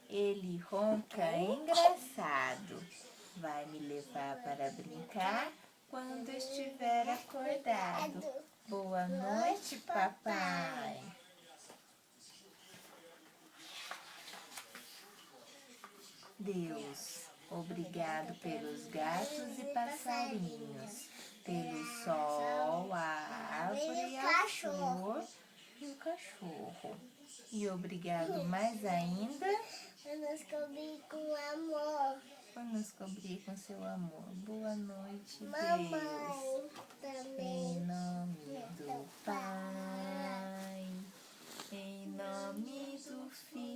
Ele ronca engraçado. Vai me levar para brincar quando estiver acordado. Boa noite, papai. Deus, obrigado pelos gatos e passarinhos, pelo sol, a árvore, a flor e o cachorro. E obrigado mais ainda por nos cobrir com amor. Por nos cobrir com seu amor. Boa noite, Mamãe Deus. também. Em nome do Pai, em nome do Filho.